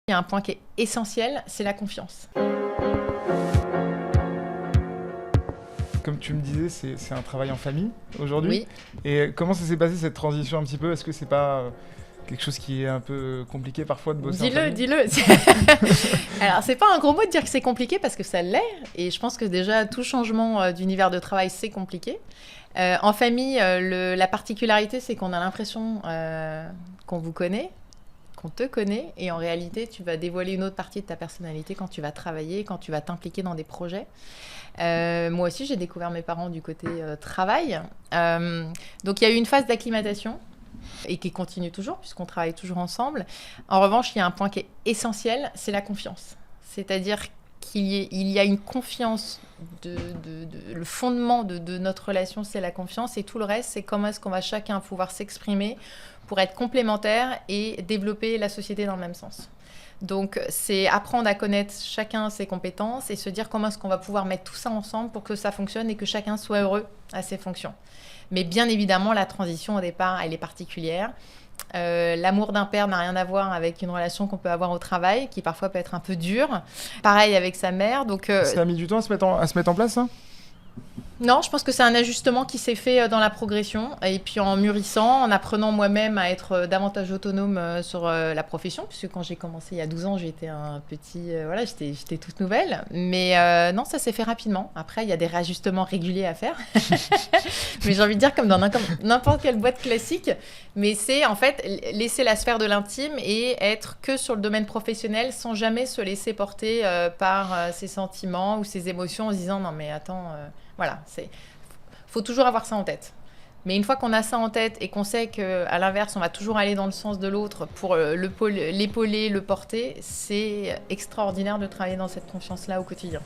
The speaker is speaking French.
Il y a un point qui est essentiel, c'est la confiance. Comme tu me disais, c'est un travail en famille aujourd'hui. Oui. Et comment ça s'est passé cette transition un petit peu? Est-ce que c'est pas quelque chose qui est un peu compliqué parfois de bosser en famille? Dis-le. Alors, c'est pas un gros mot de dire que c'est compliqué parce que ça l'est. Et je pense que déjà, tout changement d'univers de travail, c'est compliqué. En famille, la particularité, c'est qu'on a l'impression qu'on vous connaît, qu'on te connaît. Et en réalité, tu vas dévoiler une autre partie de ta personnalité quand tu vas travailler, quand tu vas t'impliquer dans des projets. Moi aussi, j'ai découvert mes parents du côté travail. Donc, il y a eu une phase d'acclimatation et qui continue toujours puisqu'on travaille toujours ensemble. En revanche, il y a un point qui est essentiel, c'est la confiance. C'est-à-dire qu'il y a une confiance, le fondement de notre relation, c'est la confiance, et tout le reste, c'est comment est-ce qu'on va chacun pouvoir s'exprimer pour être complémentaires et développer la société dans le même sens. Donc, c'est apprendre à connaître chacun ses compétences et se dire comment est-ce qu'on va pouvoir mettre tout ça ensemble pour que ça fonctionne et que chacun soit heureux à ses fonctions. Mais bien évidemment, la transition au départ, elle est particulière. L'amour d'un père n'a rien à voir avec une relation qu'on peut avoir au travail, qui parfois peut être un peu dure. Pareil avec sa mère. Donc, Ça a mis du temps à se mettre en place, ça? non, je pense que c'est un ajustement qui s'est fait dans la progression et puis en mûrissant, en apprenant moi-même à être davantage autonome sur la profession, puisque quand j'ai commencé il y a 12 ans, j'étais un petit... voilà, j'étais toute nouvelle. Mais non, ça s'est fait rapidement. Après, il y a des réajustements réguliers à faire. Mais j'ai envie de dire comme dans n'importe quelle boîte classique. Mais c'est en fait laisser la sphère de l'intime et être que sur le domaine professionnel sans jamais se laisser porter par ses sentiments ou ses émotions en se disant non mais attends... Voilà, faut toujours avoir ça en tête. Mais une fois qu'on a ça en tête et qu'on sait qu'à l'inverse, on va toujours aller dans le sens de l'autre pour l'épauler, le porter, c'est extraordinaire de travailler dans cette confiance-là au quotidien.